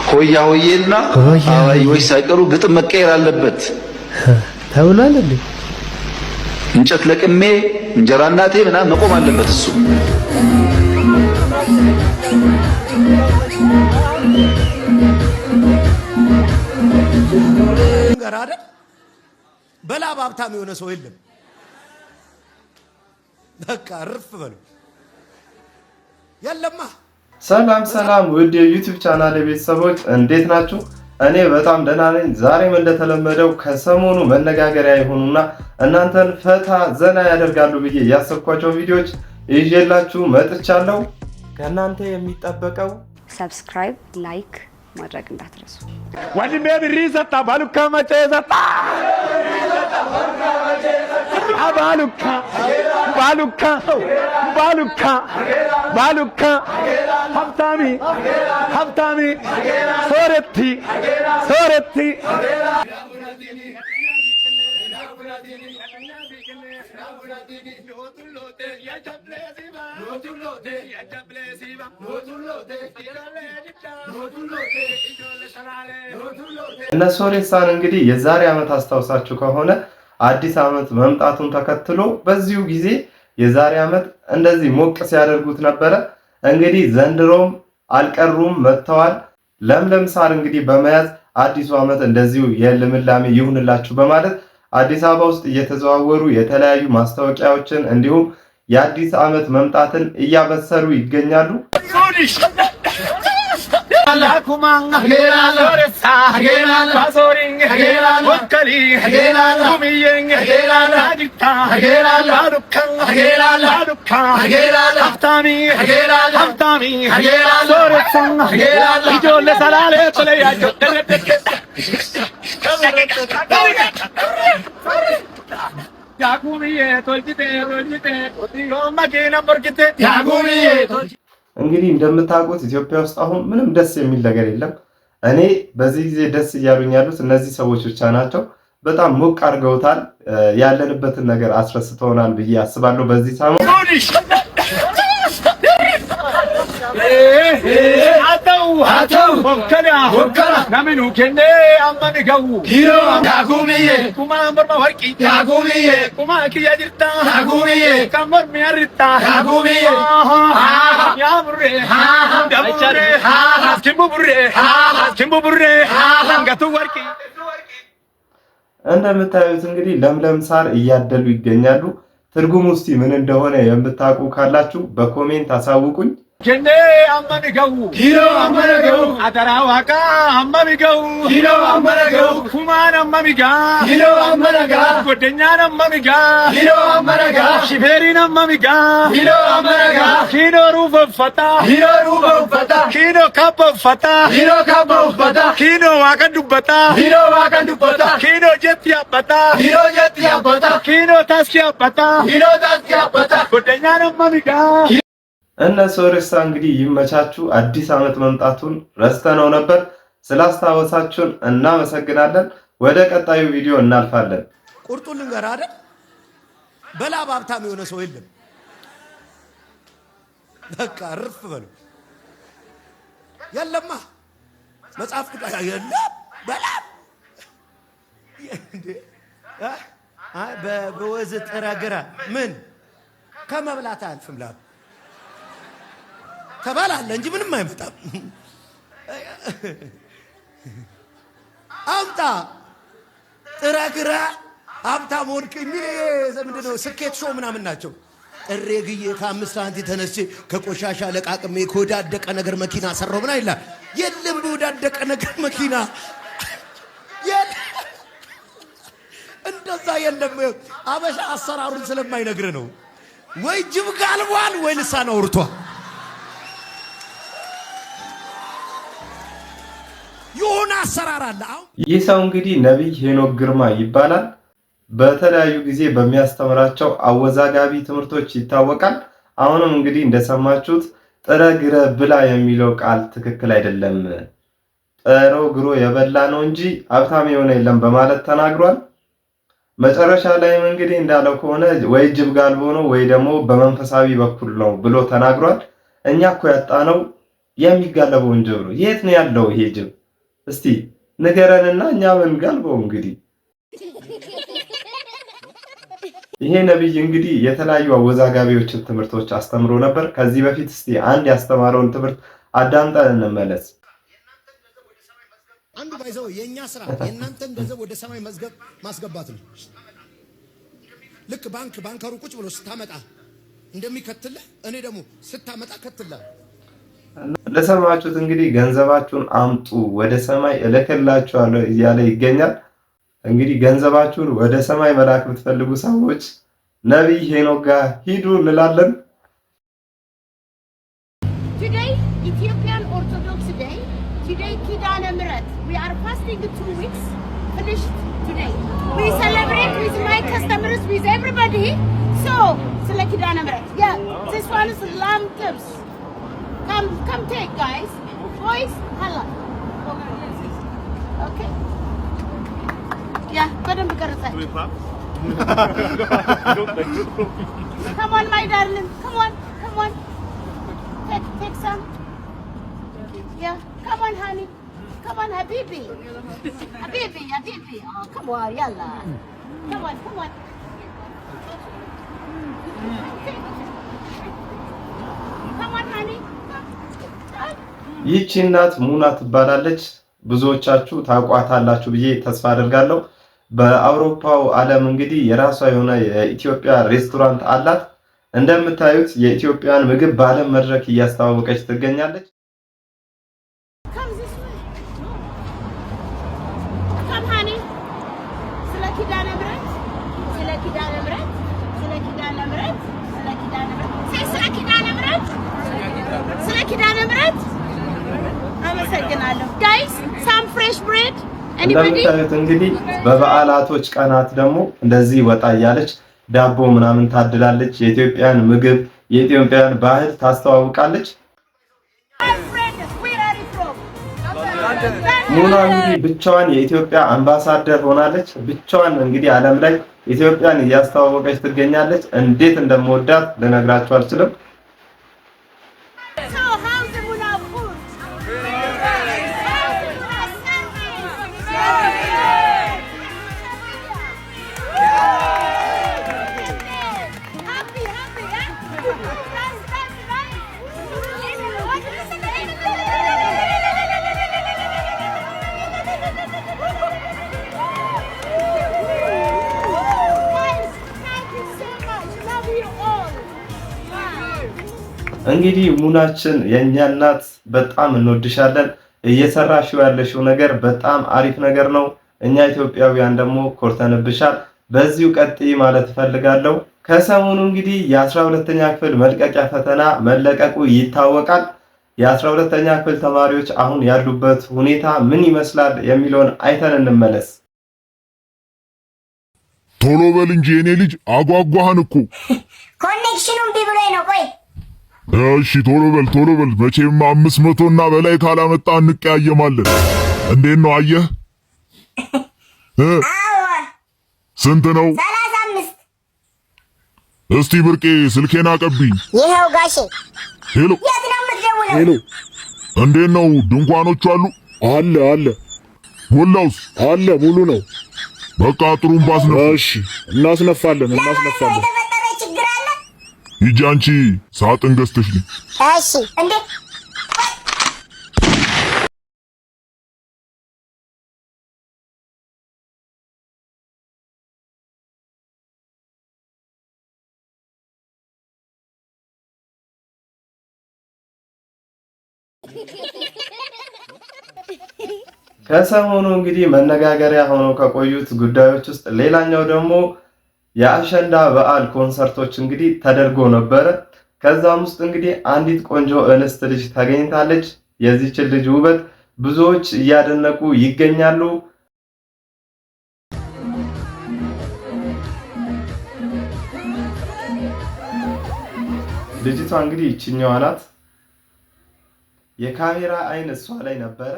ሆያ ሆዬና አባዮች ሳይቀሩ ግጥም መቀየር አለበት ተብሏል እንዴ? እንጨት ለቅሜ እንጀራ እናቴ ምናምን መቆም አለበት እሱ። ገራደ በላብ ሀብታም የሆነ ሰው የለም። በቃ እርፍ በሉ የለማ። ሰላም ሰላም ውድ የዩቲዩብ ቻናል ቤተሰቦች እንዴት ናችሁ? እኔ በጣም ደህና ነኝ። ዛሬም እንደተለመደው ከሰሞኑ መነጋገሪያ የሆኑና እናንተን ፈታ ዘና ያደርጋሉ ብዬ ያሰብኳቸው ቪዲዮዎች ይዤላችሁ መጥቻለሁ። ከእናንተ የሚጠበቀው ሰብስክራይብ፣ ላይክ ማድረግ እንዳትረሱ። ወንድሜ ብሪ ሰጣ ባሉካ መቼ ሰጣ ባሉካ ባሉካ ባሉካ ባሉካ ሀብታሚ ሀብታሚ ሶረቲ ሶረቲ እነ ሶሬሳን እንግዲህ የዛሬ ዓመት አስታውሳችሁ ከሆነ አዲስ ዓመት መምጣቱን ተከትሎ በዚሁ ጊዜ የዛሬ ዓመት እንደዚህ ሞቅ ሲያደርጉት ነበረ። እንግዲህ ዘንድሮም አልቀሩም መጥተዋል። ለምለም ሳር እንግዲህ በመያዝ አዲሱ ዓመት እንደዚሁ የልምላሜ ይሁንላችሁ በማለት አዲስ አበባ ውስጥ እየተዘዋወሩ የተለያዩ ማስታወቂያዎችን እንዲሁም የአዲስ ዓመት መምጣትን እያበሰሩ ይገኛሉ። እንግዲህ እንደምታውቁት ኢትዮጵያ ውስጥ አሁን ምንም ደስ የሚል ነገር የለም። እኔ በዚህ ጊዜ ደስ እያሉኝ ያሉት እነዚህ ሰዎች ብቻ ናቸው። በጣም ሞቅ አድርገውታል። ያለንበትን ነገር አስረስተውናል ብዬ አስባለሁ። በዚህ ሳምንት አተው ወከላ ወከላ ናመኑ ከኔ አማን ጋው ሂሮ ያጉሚዬ ኩማ አምበር ማወርቂ ያጉሚዬ ኩማ ኪያጅርታ ያጉሚዬ ካምበር ሚያርታ ያጉሚዬ ያብሬ ዳብቻሬ ኪምቡብሬ ጋቱ ወርቂ። እንደምታዩት እንግዲህ ለምለም ሳር እያደሉ ይገኛሉ። ትርጉሙ እስቲ ምን እንደሆነ የምታውቁ ካላችሁ በኮሜንት አሳውቁኝ። ከኔ አማን ጋው ሂሮ አማን ጋው አደራ ዋቃ አማን ጋው ሂሮ አማን ጋው ኩማን አማን ጋ ሂሮ አማን ጋ ጎደኛን አማን ጋ ሂሮ አማን ጋ ሽፌሪን አማን ጋ ሂሮ አማን ጋ ኪኖ ሩፈታ ሂሮ ሩፈታ ኪኖ ካበፈታ ሂሮ ካበፈታ ኪኖ ዋቀዱበታ ሂሮ ዋቀዱበታ ኪኖ ጀት ያበታ ሂሮ ጀት ያበታ ኪኖ ታስኪ ያበታ ሂሮ ታስኪ ያበታ ጎደኛን አማን ጋ። እነ ሶሬሳ እንግዲህ ይመቻችሁ። አዲስ ዓመት መምጣቱን ረስተነው ነበር። ስላስታወሳችሁን እናመሰግናለን። ወደ ቀጣዩ ቪዲዮ እናልፋለን። ቁርጡን ልንገርህ አይደል? በላብ ሀብታም የሆነ ሰው የለም። በቃ እርፍ በሉ የለማ። መጽሐፍ ቅዱስ የለም በላብ በወዝ ጥረግረ ምን ከመብላት አያልፍም። ላብ ተባላለ እንጂ ምንም አይመጣም። አምጣ ጥረግረ ሀብታም ወድቅ የሚል ምንድነው ስኬት ሾው ምናምን ናቸው። ጥሬ ግዬ ከ5 ሳንቲም ተነስቼ ከቆሻሻ ለቃቅሜ ከወዳደቀ ነገር መኪና ሰራው ምና ይላል። የለም በወዳደቀ ነገር መኪና እንደዛ የለም። አበሻ አሰራሩን ስለማይነግር ነው። ወይ ጅብ ጋልቧል ወይ ልሳን አውርቷል። የሆነ አሰራር አለ። ይህ ሰው እንግዲህ ነብይ ሄኖክ ግርማ ይባላል። በተለያዩ ጊዜ በሚያስተምራቸው አወዛጋቢ ትምህርቶች ይታወቃል። አሁንም እንግዲህ እንደሰማችሁት ጥረ ግረ ብላ የሚለው ቃል ትክክል አይደለም፣ ጥሮ ግሮ የበላ ነው እንጂ ሀብታም የሆነ የለም በማለት ተናግሯል። መጨረሻ ላይም እንግዲህ እንዳለው ከሆነ ወይ ጅብ ጋልቦ ነው ወይ ደግሞ በመንፈሳዊ በኩል ነው ብሎ ተናግሯል። እኛ እኮ ያጣነው የሚጋለበውን ጅብ ነው። የት ነው ያለው ይሄ ጅብ? እስቲ ንገረንና እኛ ምን ጋልበው። እንግዲህ ይሄ ነብይ እንግዲህ የተለያዩ አወዛጋቢዎችን ትምህርቶች አስተምሮ ነበር። ከዚህ በፊት እስቲ አንድ ያስተማረውን ትምህርት አዳምጠን እንመለስ። አንዱ ባይዘው የኛ ስራ የእናንተን ገንዘብ ወደ ሰማይ መዝገብ ማስገባት ነው። ልክ ባንከሩ ቁጭ ብሎ ስታመጣ እንደሚከትልህ እኔ ደግሞ ስታመጣ ከትልህ። ለሰማችሁት እንግዲህ ገንዘባችሁን አምጡ ወደ ሰማይ እልክላችኋለሁ እያለ ይገኛል። እንግዲህ ገንዘባችሁን ወደ ሰማይ መላክ የምትፈልጉ ሰዎች ነብይ ሄኖክ ጋር ሂዱ እንላለን። Today Ethiopian Orthodox Day. Today Kidane Miret. We are fasting 2 weeks. Finished today. We celebrate with my customers, with everybody. So, select Kidane Miret. Yeah, this one is lamb tips. Come take, guys. Boys, hello. Okay. Yeah, put them together. Come on, my darling. Come on. Take some. Yeah, come on, honey. Come on, Habibi. Oh, come on, yalla. Come on. Okay. Come on, honey. ይህች እናት ሙና ትባላለች። ብዙዎቻችሁ ታውቋታላችሁ ብዬ ተስፋ አደርጋለሁ። በአውሮፓው ዓለም እንግዲህ የራሷ የሆነ የኢትዮጵያ ሬስቶራንት አላት። እንደምታዩት የኢትዮጵያን ምግብ በዓለም መድረክ እያስተዋወቀች ትገኛለች። እንደምታዩት እንግዲህ በበዓላቶች ቀናት ደግሞ እንደዚህ ወጣ እያለች ዳቦ ምናምን ታድላለች። የኢትዮጵያን ምግብ የኢትዮጵያን ባህል ታስተዋውቃለች። ሙና እንግዲህ ብቻዋን የኢትዮጵያ አምባሳደር ሆናለች። ብቻዋን እንግዲህ ዓለም ላይ ኢትዮጵያን እያስተዋወቀች ትገኛለች። እንዴት እንደምወዳት ልነግራችሁ አልችልም። እንግዲህ ሙናችን የኛ እናት በጣም እንወድሻለን። እየሰራሽው ያለሽው ነገር በጣም አሪፍ ነገር ነው። እኛ ኢትዮጵያውያን ደግሞ ኮርተንብሻል። በዚሁ ቀጥይ ማለት ፈልጋለሁ። ከሰሞኑ እንግዲህ የ12ኛ ክፍል መልቀቂያ ፈተና መለቀቁ ይታወቃል። የ12ኛ ክፍል ተማሪዎች አሁን ያሉበት ሁኔታ ምን ይመስላል የሚለውን አይተን እንመለስ። ቶሎ በል እንጂ የኔ ልጅ አጓጓህን እኮ ኮኔክሽኑን ቢብሎኝ ነው። ቆይ እሺ ቶሎ በል መቼም 500 እና በላይ ካላመጣ እንቀያየማለን። እንዴት ነው አየህ? ስንት ነው? 35። እስቲ ብርቄ ስልኬን አቀብኝ። ይሄው ጋሼ። ሄሎ የት ነው የምትደውለው? ሄሎ እንዴት ነው ድንኳኖቹ አሉ? አለ ጎላውስ አለ ሙሉ ነው። በቃ ጥሩምባስ ነው። እሺ እናስነፋለን። የተፈጠረ ችግር አለ? ሂጂ አንቺ ሳጥን ገዝተሽ ነው። እሺ እንዴ ከሰሞኑ እንግዲህ መነጋገሪያ ሆኖ ከቆዩት ጉዳዮች ውስጥ ሌላኛው ደግሞ የአሸንዳ በዓል ኮንሰርቶች እንግዲህ ተደርጎ ነበረ። ከዛም ውስጥ እንግዲህ አንዲት ቆንጆ እንስት ልጅ ተገኝታለች። የዚህች ልጅ ውበት ብዙዎች እያደነቁ ይገኛሉ። ልጅቷ እንግዲህ ይችኛዋ ናት። የካሜራ አይን እሷ ላይ ነበረ።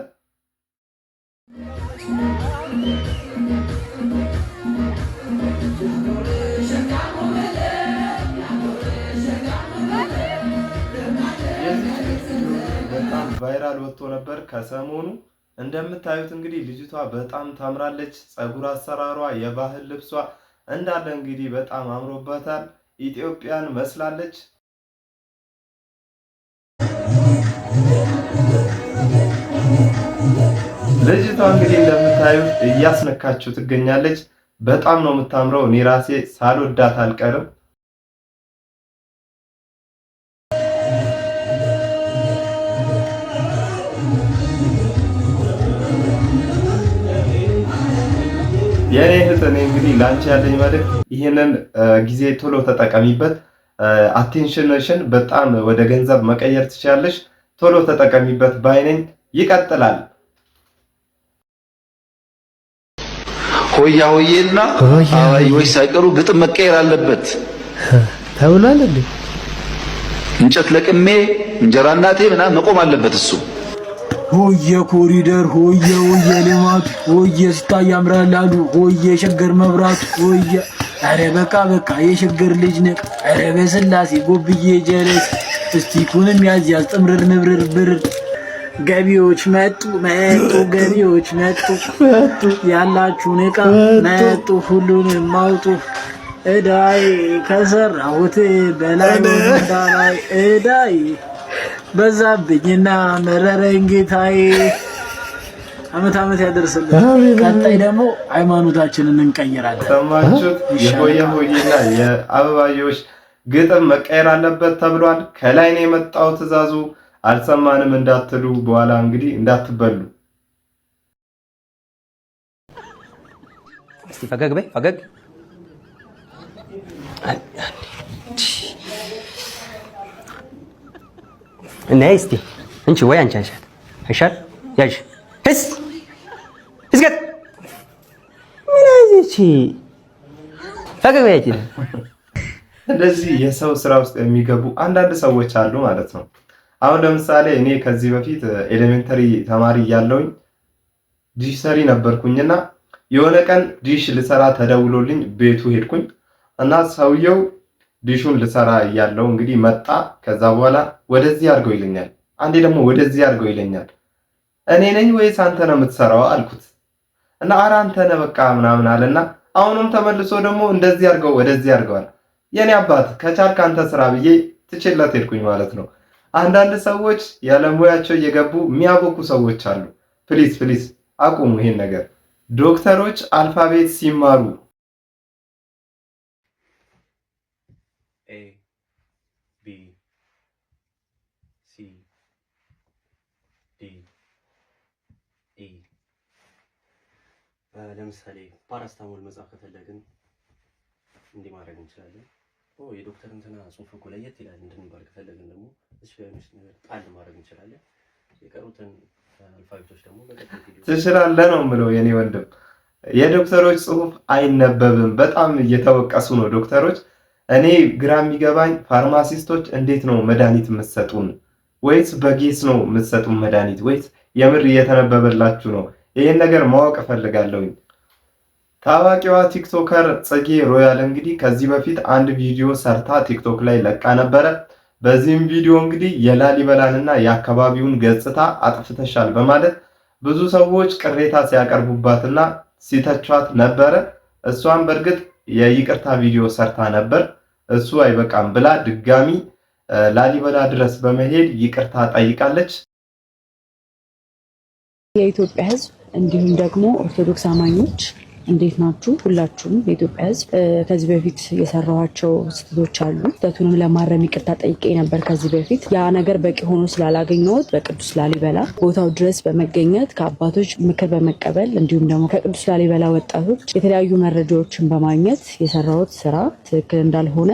በጣም ቫይራል ወጥቶ ነበር ከሰሞኑ። እንደምታዩት እንግዲህ ልጅቷ በጣም ታምራለች። ጸጉር አሰራሯ፣ የባህል ልብሷ እንዳለ እንግዲህ በጣም አምሮባታል። ኢትዮጵያን መስላለች። ልጅቷ እንግዲህ እንደምታዩት እያስነካችሁ ትገኛለች። በጣም ነው የምታምረው። እኔ ራሴ ሳልወዳት አልቀርም። የኔ እህት እኔ እንግዲህ ላንቺ ያለኝ መልእክት ይሄንን ጊዜ ቶሎ ተጠቀሚበት። አቴንሽንሽን በጣም ወደ ገንዘብ መቀየር ትችላለሽ። ቶሎ ተጠቀሚበት ባይነኝ። ይቀጥላል። ሆያ ሆዬና አባዮች ሳይቀሩ ግጥም መቀየር አለበት ተብሏል እንዴ? እንጨት ለቅሜ እንጀራ እናቴ ምናምን መቆም አለበት እሱ። ሆየ ኮሪደር፣ ሆየ ልማት፣ ሆየ ስታይ ያምራል አሉ፣ ሆየ ሸገር መብራት፣ ሆየ አረ በቃ የሸገር ልጅ ነህ። አረ በስላሴ ጎብዬ ጀለስ እስቲ ኩንም ያዝ ጥምርር ንብርር ብር ገቢዎች መጡ ገቢዎች መጡ ያላችሁን ዕቃ መጡ ሁሉንም አውጡ። እዳይ ከሰራሁት በላይ እንዳላይ እዳይ በዛብኝና መረረኝ ጌታዬ። አመት ያደርስልን። ቀጣይ ደግሞ ሃይማኖታችንን እንቀይራለን። ሰማችሁት? የሆየ ሆዬና የአበባዮች ግጥም መቀየር አለበት ተብሏል። ከላይ ነው የመጣው ትዕዛዙ። አልሰማንም እንዳትሉ በኋላ እንግዲህ እንዳትበሉ። እስቲ ፈገግ በይ ፈገግ። እና እስቲ እንቺ ወይ አንቺ አይሻል ያዥ እስገት ምን አይዚቺ ፈገግ በይ። እንደዚህ የሰው ስራ ውስጥ የሚገቡ አንዳንድ ሰዎች አሉ ማለት ነው። አሁን ለምሳሌ እኔ ከዚህ በፊት ኤሌመንተሪ ተማሪ እያለሁኝ ዲሽ ሰሪ ነበርኩኝና የሆነ ቀን ዲሽ ልሰራ ተደውሎልኝ ቤቱ ሄድኩኝ እና ሰውየው ዲሹን ልሰራ እያለሁ እንግዲህ መጣ። ከዛ በኋላ ወደዚህ አድርገው ይለኛል፣ አንዴ ደግሞ ወደዚህ አድርገው ይለኛል። እኔ ነኝ ወይስ አንተ ነው የምትሰራው አልኩት እና ኧረ አንተ ነህ በቃ ምናምን አለና አሁንም ተመልሶ ደግሞ እንደዚህ አድርገው ወደዚህ አድርገዋል። የኔ አባት ከቻልክ አንተ ስራ ብዬ ትችለት ሄድኩኝ ማለት ነው። አንዳንድ ሰዎች ያለሙያቸው እየገቡ የሚያቦኩ ሰዎች አሉ። ፕሊዝ አቁሙ ይሄን ነገር። ዶክተሮች አልፋቤት ሲማሩ ኤ ቢ ሲ ዲ ኢ ለምሳሌ ፓራስታሞል መጻፍ ከፈለግን እንዲህ ማድረግ እንችላለን። የዶክተር እንትና ጽሁፍ እኮ ለየት ይላል እንድንባል ከፈለግን ደግሞ ስፔሊንግ ነገር ጣል ማድረግ እንችላለን። የቀሩትን አልፋቤቶች ደግሞ በቀጥታ ትችላለህ ነው የምለው የኔ ወንድም። የዶክተሮች ጽሁፍ አይነበብም። በጣም እየተወቀሱ ነው ዶክተሮች። እኔ ግራ የሚገባኝ ፋርማሲስቶች እንዴት ነው መድኃኒት የምትሰጡን? ወይስ በጌስ ነው የምትሰጡን መድኃኒት? ወይስ የምር እየተነበበላችሁ ነው? ይሄን ነገር ማወቅ እፈልጋለሁኝ። ታዋቂዋ ቲክቶከር ጽጌ ሮያል እንግዲህ ከዚህ በፊት አንድ ቪዲዮ ሰርታ ቲክቶክ ላይ ለቃ ነበረ። በዚህም ቪዲዮ እንግዲህ የላሊበላንና የአካባቢውን ገጽታ አጥፍተሻል በማለት ብዙ ሰዎች ቅሬታ ሲያቀርቡባትና ሲተቿት ነበረ። እሷም በእርግጥ የይቅርታ ቪዲዮ ሰርታ ነበር። እሱ አይበቃም ብላ ድጋሚ ላሊበላ ድረስ በመሄድ ይቅርታ ጠይቃለች። የኢትዮጵያ ሕዝብ እንዲሁም ደግሞ ኦርቶዶክስ አማኞች እንዴት ናችሁ? ሁላችሁም የኢትዮጵያ ሕዝብ ከዚህ በፊት የሰራኋቸው ስህተቶች አሉ። ስህተቱንም ለማረም ይቅርታ ጠይቄ ነበር ከዚህ በፊት። ያ ነገር በቂ ሆኖ ስላላገኘሁት በቅዱስ ላሊበላ ቦታው ድረስ በመገኘት ከአባቶች ምክር በመቀበል እንዲሁም ደግሞ ከቅዱስ ላሊበላ ወጣቶች የተለያዩ መረጃዎችን በማግኘት የሰራሁት ስራ ትክክል እንዳልሆነ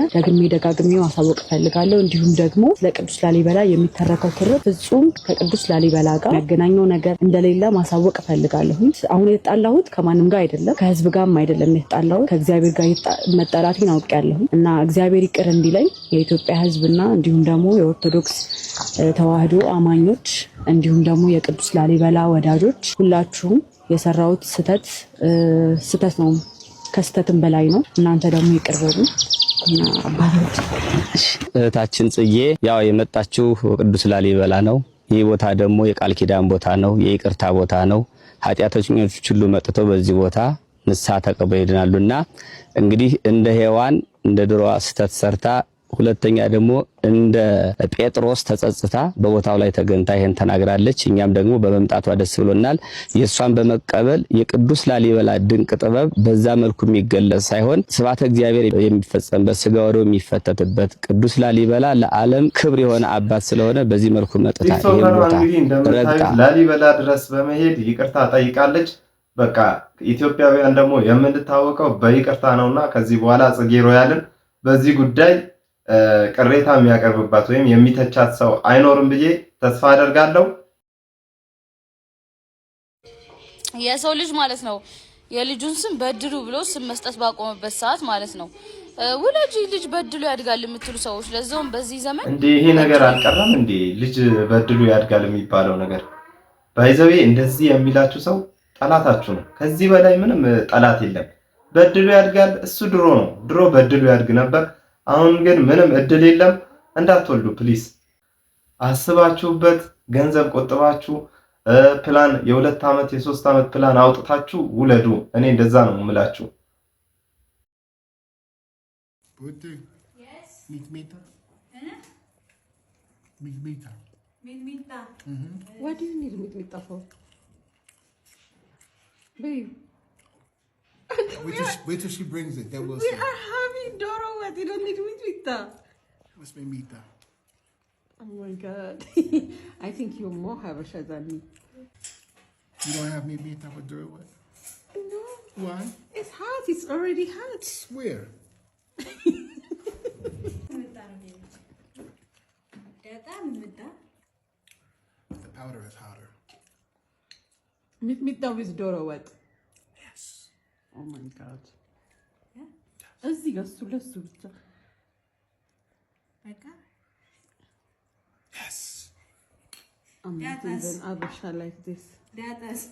ደጋግሜ ማሳወቅ እፈልጋለሁ። እንዲሁም ደግሞ ስለ ቅዱስ ላሊበላ የሚተረከው ትርክ ፍጹም ከቅዱስ ላሊበላ ጋር የሚያገናኘው ነገር እንደሌለ ማሳወቅ እፈልጋለሁ። አሁን የተጣላሁት ከማንም ጋር አይደለም፣ ከህዝብ ጋርም አይደለም የተጣላሁት፣ ከእግዚአብሔር ጋር መጣላቴን አውቄያለሁ እና እግዚአብሔር ይቅር እንዲለኝ የኢትዮጵያ ህዝብና እንዲሁም ደግሞ የኦርቶዶክስ ተዋህዶ አማኞች እንዲሁም ደግሞ የቅዱስ ላሊበላ ወዳጆች ሁላችሁም የሰራሁት ስህተት ነው፣ ከስህተትም በላይ ነው። እናንተ ደግሞ ይቅር በሉ። እህታችን ጽጌ ያው የመጣችው ቅዱስ ላሊበላ ነው። ይህ ቦታ ደግሞ የቃል ኪዳን ቦታ ነው፣ የይቅርታ ቦታ ነው። ኃጢአተኞች ሁሉ መጥተው በዚህ ቦታ ንስሐ ተቀበለው ይድናሉና እንግዲህ እንደ ሔዋን እንደ ድሮዋ ስተት ሰርታ ሁለተኛ ደግሞ እንደ ጴጥሮስ ተጸጽታ በቦታው ላይ ተገንታ ይሄን ተናግራለች። እኛም ደግሞ በመምጣቷ ደስ ብሎናል። የሷን በመቀበል የቅዱስ ላሊበላ ድንቅ ጥበብ በዛ መልኩ የሚገለጽ ሳይሆን ስብሐተ እግዚአብሔር የሚፈጸምበት ስጋ ወደሙ የሚፈተትበት ቅዱስ ላሊበላ ለዓለም ክብር የሆነ አባት ስለሆነ በዚህ መልኩ መጥታ ይሄን ቦታ ረግጣ ላሊበላ ድረስ በመሄድ ይቅርታ ጠይቃለች። በቃ ኢትዮጵያውያን ደግሞ የምንታወቀው በይቅርታ ነውና ከዚህ በኋላ ጽጌ ሮያልን በዚህ ጉዳይ ቅሬታ የሚያቀርብባት ወይም የሚተቻት ሰው አይኖርም ብዬ ተስፋ አደርጋለሁ። የሰው ልጅ ማለት ነው የልጁን ስም በድሉ ብሎ ስም መስጠት ባቆመበት ሰዓት ማለት ነው ወላጅ ልጅ በድሉ ያድጋል የምትሉ ሰዎች ለዛውም በዚህ ዘመን እንዴ ይሄ ነገር አልቀረም እንዴ? ልጅ በድሉ ያድጋል የሚባለው ነገር ባይዘዌ እንደዚህ የሚላችሁ ሰው ጠላታችሁ ነው። ከዚህ በላይ ምንም ጠላት የለም። በድሉ ያድጋል እሱ ድሮ በድሉ ያድግ ነበር። አሁን ግን ምንም እድል የለም። እንዳትወልዱ ፕሊስ። አስባችሁበት ገንዘብ ቆጥባችሁ ፕላን የ2 ዓመት የ3 ዓመት ፕላን አውጥታችሁ ውለዱ። እኔ እንደዛ ነው የምላችሁ። What do you need meat for? Babe. Wait till she brings it. Then we'll We see. are having Doro what? You don't need meat. What's mimita? Oh my god. I think you're more Habesha than me. You don't have mimita for Doro what? No. Why? It's hot. It's already hot. Where? The powder is hotter. Meat with Doro what? Yes. Oh my god. Yeah. እዚህ ጋር እሱ ብቻ በቃ Yes. I'm not even Habesha like this. Datas.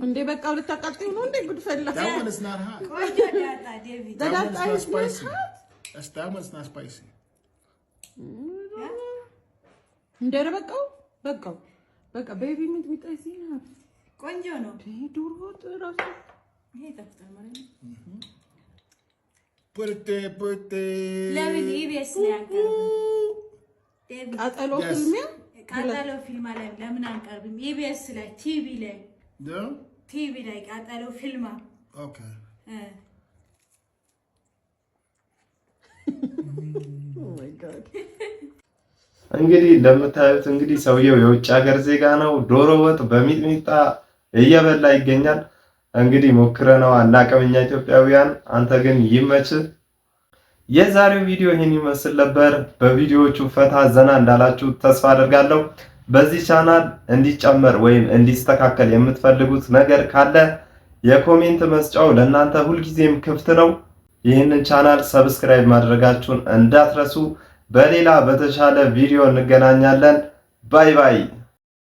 እንዴ በቃ ልታቃጥዩ ነው እንዴ ጉድ ፈላ። That one is not hot. ቆንጆ ዳጣ ዴቪድ። That That one's not is spicy. not That one's not spicy. እንዴ በቃው በቃ ቤቢ ሚጥሚጣ እዚህ ነው። ቆንጆ ነው። ዶሮ ወጥ ራሱ ይሄ ይጣፍጣል ማለት ነው። birthday. ለምን ኢቢኤስ ላይ አንቀርብም? ዴቪድ ቃጠሎ ፊልሚያ ቃጠሎ ፊልም ላይ ለምን አንቀርብም? ኢቢኤስ ላይ ቲቪ ላይ No? ቲቪ ላይ ቃጠሎ ፊልም Okay. Oh my god. እንግዲህ እንደምታዩት እንግዲህ ሰውየው የውጭ ሀገር ዜጋ ነው። ዶሮ ወጥ በሚጥሚጣ እየበላ ይገኛል። እንግዲህ ሞክረነው አናውቅም እኛ ኢትዮጵያውያን። አንተ ግን ይመች። የዛሬው ቪዲዮ ይሄን ይመስል ነበር። በቪዲዮዎቹ ፈታ ዘና እንዳላችሁ ተስፋ አደርጋለሁ። በዚህ ቻናል እንዲጨመር ወይም እንዲስተካከል የምትፈልጉት ነገር ካለ የኮሜንት መስጫው ለእናንተ ሁልጊዜም ክፍት ነው። ይህንን ቻናል ሰብስክራይብ ማድረጋችሁን እንዳትረሱ። በሌላ በተሻለ ቪዲዮ እንገናኛለን። ባይ ባይ።